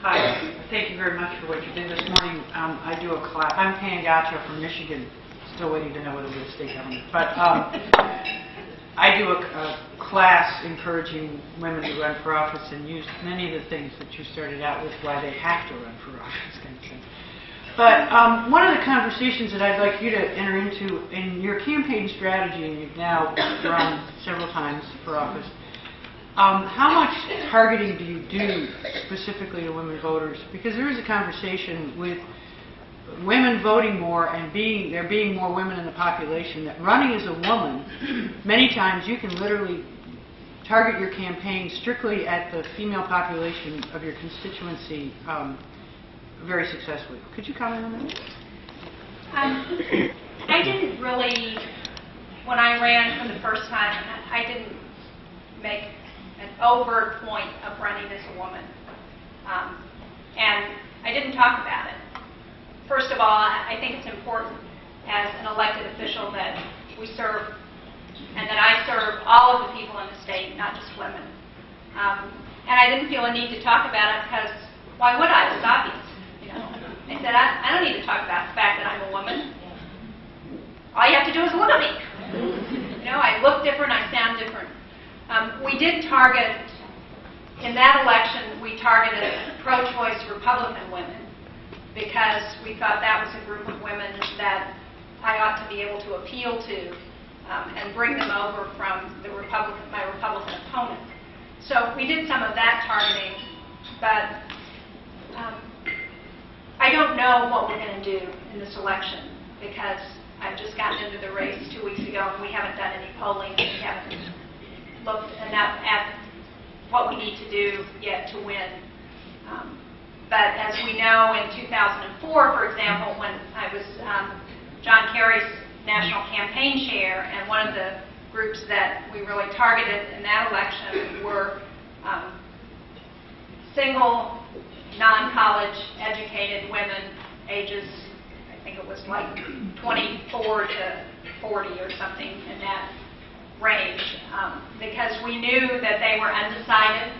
Hi, thank you very much for what you did this morning. I do a class. I'm Pam Gacha from Michigan, still waiting to know whether we're state government. But I do a class encouraging women to run for office and use many of the things that you started out with, why they have to run for office, kind of thing. But one of the conversations that I'd like you to enter into in your campaign strategy, and you've now run several times for office, how much targeting do you do specifically to women voters? Because there is a conversation with women voting more and there being more women in the population, that running as a woman, many times you can literally target your campaign strictly at the female population of your constituency very successfully. Could you comment on that? I didn't really, when I ran for the first time, I didn't make an overt point of running as a woman. And I didn't talk about it. First of all, I think it's important as an elected official that we serve, and that I serve all of the people in the state, not just women. And I didn't feel a need to talk about it because why would I? It's obvious. You know? I said, I don't need to talk about the fact that I'm a woman. All you have to do is look at me. You know, I look different, I sound different. We did target, in that election, we targeted pro-choice Republican women because we thought that was a group of women that I ought to be able to appeal to and bring them over from my Republican opponent. So we did some of that targeting, but I don't know what we're going to do in this election because I've just gotten into the race 2 weeks ago and we haven't done any polling and we haven't looked enough at what we need to do yet to win. But as we know, in 2004, for example, when I was John Kerry's national campaign chair, and one of the groups that we really targeted in that election were single, non-college educated women, ages, I think it was like 24 to 40 or something in that range, because we knew that they were undecided,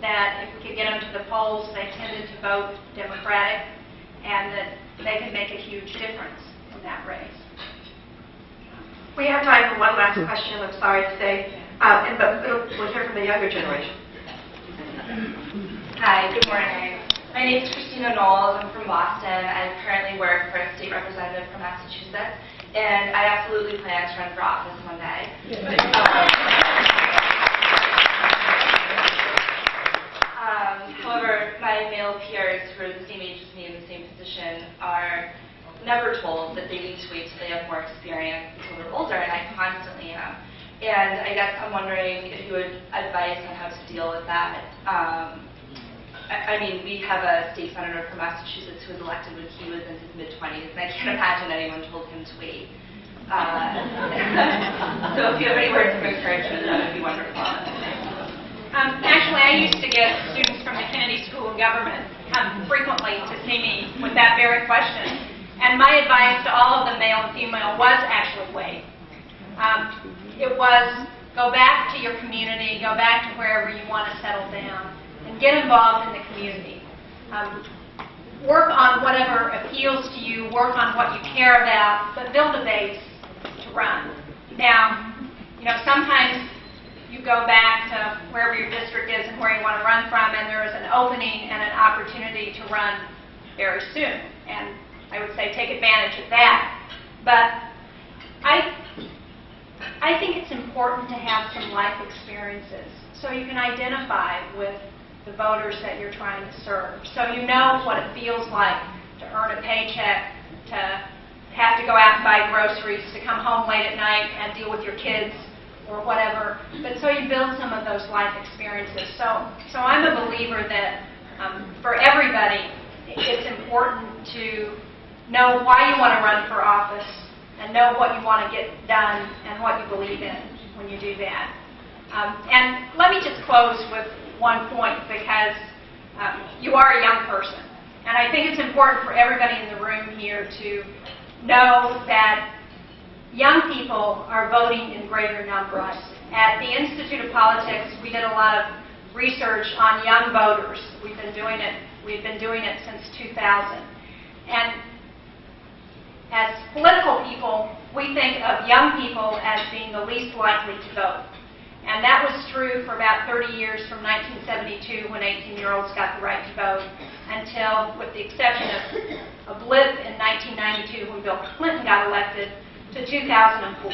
that if we could get them to the polls, they tended to vote Democratic, and that they could make a huge difference in that race. We have time for one last question, I'm sorry to say, but we'll hear from the younger generation. Hi, good morning. My name is Christina Knowles. I'm from Boston. I currently work for a state representative from Massachusetts, and I absolutely plan to run for office one day. However, my male peers who are the same age as me in the same position are never told that they need to wait till they have more experience until they're older, and I constantly am. And I guess I'm wondering if you would advise on how to deal with that. I mean, we have a state senator from Massachusetts who was elected when he was in his mid-20s, and I can't imagine anyone told him to wait. So if you have any words of encouragement, that would be wonderful. Actually, I used to get students from the Kennedy School of Government come frequently to see me with that very question. And my advice to all of them, male and female, was actually wait. It was go back to your community, go back to wherever you want to settle down, and get involved in the community. Work on whatever appeals to you, work on what you care about, but build a base to run. Now, you know, sometimes you go back to wherever your district is and where you want to run from, and there is an opening and an opportunity to run very soon. And I would say take advantage of that. But I think it's important to have some life experiences so you can identify with the voters that you're trying to serve. So you know what it feels like to earn a paycheck, to have to go out and buy groceries, to come home late at night and deal with your kids or whatever. But so you build some of those life experiences. So I'm a believer that for everybody, it's important to know why you want to run for office and know what you want to get done and what you believe in when you do that. And let me just close with one point, because you are a young person. And I think it's important for everybody in the room here to know that young people are voting in greater numbers. At the Institute of Politics, we did a lot of research on young voters. We've been doing it since 2000. And as political people, we think of young people as being the least likely to vote. And that was true for about 30 years, from 1972, when 18-year-olds got the right to vote, until, with the exception of a blip in 1992 when Bill Clinton got elected, to 2004.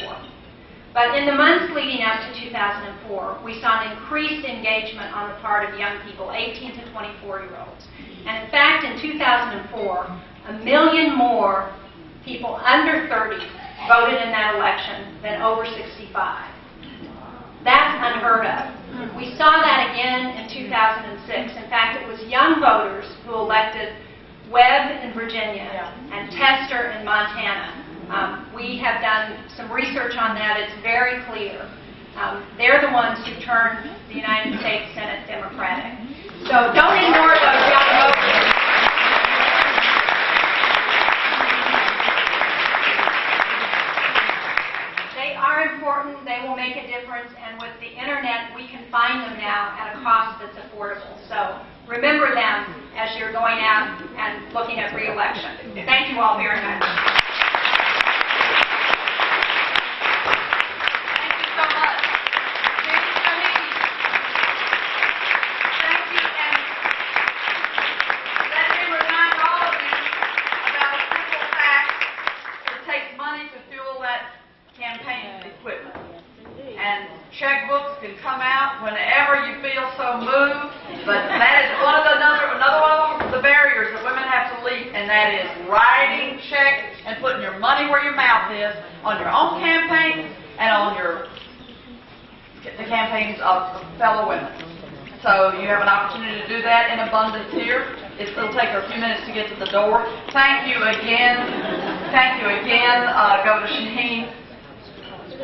But in the months leading up to 2004, we saw an increased engagement on the part of young people, 18 to 24-year-olds. And in fact, in 2004, 1 million more people under 30 voted in that election than over 65. That's unheard of. We saw that again in 2006. In fact, it was young voters who elected Webb in Virginia and Tester in Montana. We have done some research on that. It's very clear. They're the ones who turned the United States Senate Democratic. So don't ignore those young voters. They are important. They will make a difference. And with the internet, we can find them now at a cost that's affordable. So remember them as you're going out and looking at re-election. Thank you all very much. Checkbooks can come out whenever you feel so moved, but that is another one of the barriers that women have to leap, and that is writing checks and putting your money where your mouth is on your own campaign and on the campaigns of fellow women. So you have an opportunity to do that in abundance here. It'll take her a few minutes to get to the door. Thank you again, Governor Shaheen.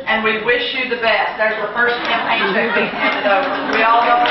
And we wish you the best. There's our first campaign check being handed over. We all know